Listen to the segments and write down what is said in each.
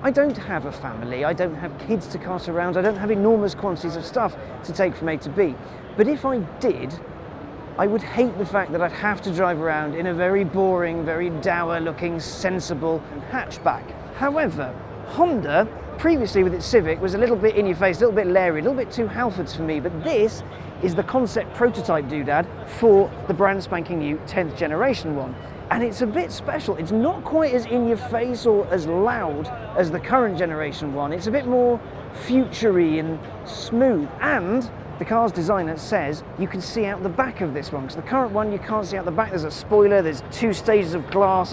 I don't have a family, I don't have kids to cart around, I don't have enormous quantities of stuff to take from A to B. But if I did, I would hate the fact that I'd have to drive around in a very boring, very dour looking, sensible hatchback. However, Honda, previously with its Civic, was a little bit in your face, a little bit leery, a little bit too Halfords for me, but this is the concept prototype doodad for the brand spanking new 10th generation one. And it's a bit special. It's not quite as in your face or as loud as the current generation one. It's a bit more future-y and smooth. And the car's designer says you can see out the back of this one, because the current one you can't see out the back. There's a spoiler, there's 2 stages of glass.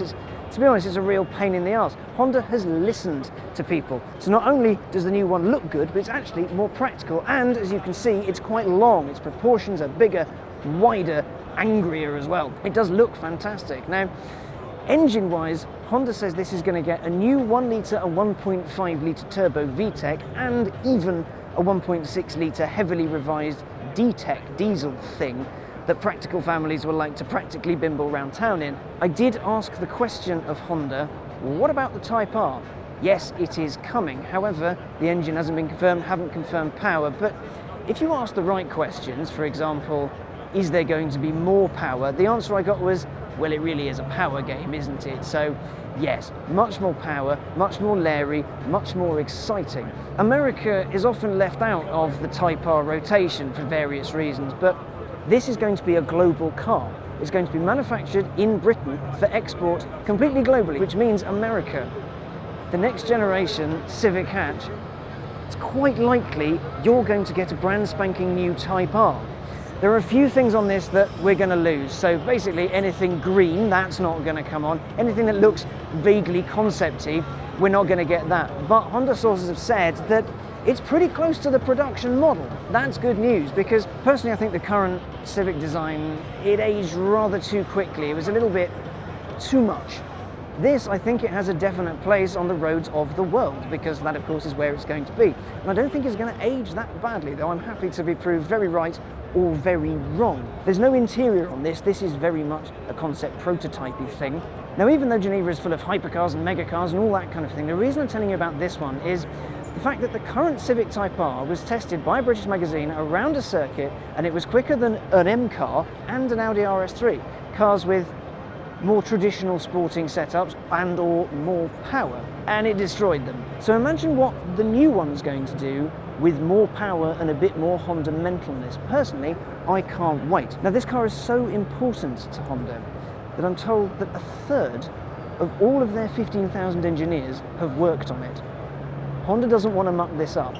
To be honest, it's a real pain in the arse. Honda has listened to people. So not only does the new one look good, but it's actually more practical. And as you can see, it's quite long. Its proportions are bigger, wider, angrier as well. It does look fantastic. Now, engine-wise, Honda says this is going to get a new 1 litre and 1.5 litre turbo VTEC and even a 1.6 litre heavily revised D-Tech diesel thing that practical families will like to practically bimble around town in. I did ask the question of Honda, what about the Type R? Yes, it is coming. However, the engine hasn't been confirmed, haven't confirmed power, but if you ask the right questions, for example, is there going to be more power? The answer I got was, well, it really is a power game, isn't it? So yes, much more power, much more leery, much more exciting. America is often left out of the Type R rotation for various reasons, but this is going to be a global car. It's going to be manufactured in Britain for export completely globally, which means America. The next generation Civic hatch, it's quite likely you're going to get a brand spanking new Type R. There are a few things on this that we're going to lose. So basically anything green, that's not going to come on. Anything that looks vaguely concept-y, we're not going to get that. But Honda sources have said that it's pretty close to the production model. That's good news, because personally I think the current Civic design, it aged rather too quickly. It was a little bit too much. This, I think it has a definite place on the roads of the world, because that of course is where it's going to be. And I don't think it's going to age that badly, though I'm happy to be proved very right or very wrong. There's no interior on this. This is very much a concept prototypey thing. Now, even though Geneva is full of hypercars and megacars and all that kind of thing, the reason I'm telling you about this one is the fact that the current Civic Type R was tested by British Magazine around a circuit, and it was quicker than an M car and an Audi RS3, cars with more traditional sporting setups and or more power, and it destroyed them. So imagine what the new one's going to do with more power and a bit more Honda mentalness. Personally, I can't wait. Now, this car is so important to Honda that I'm told that 1/3 of all of their 15,000 engineers have worked on it. Honda doesn't want to muck this up.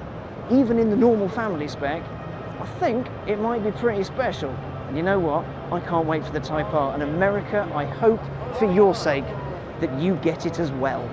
Even in the normal family spec, I think it might be pretty special. And you know what? I can't wait for the Type R. And America, I hope, for your sake, that you get it as well.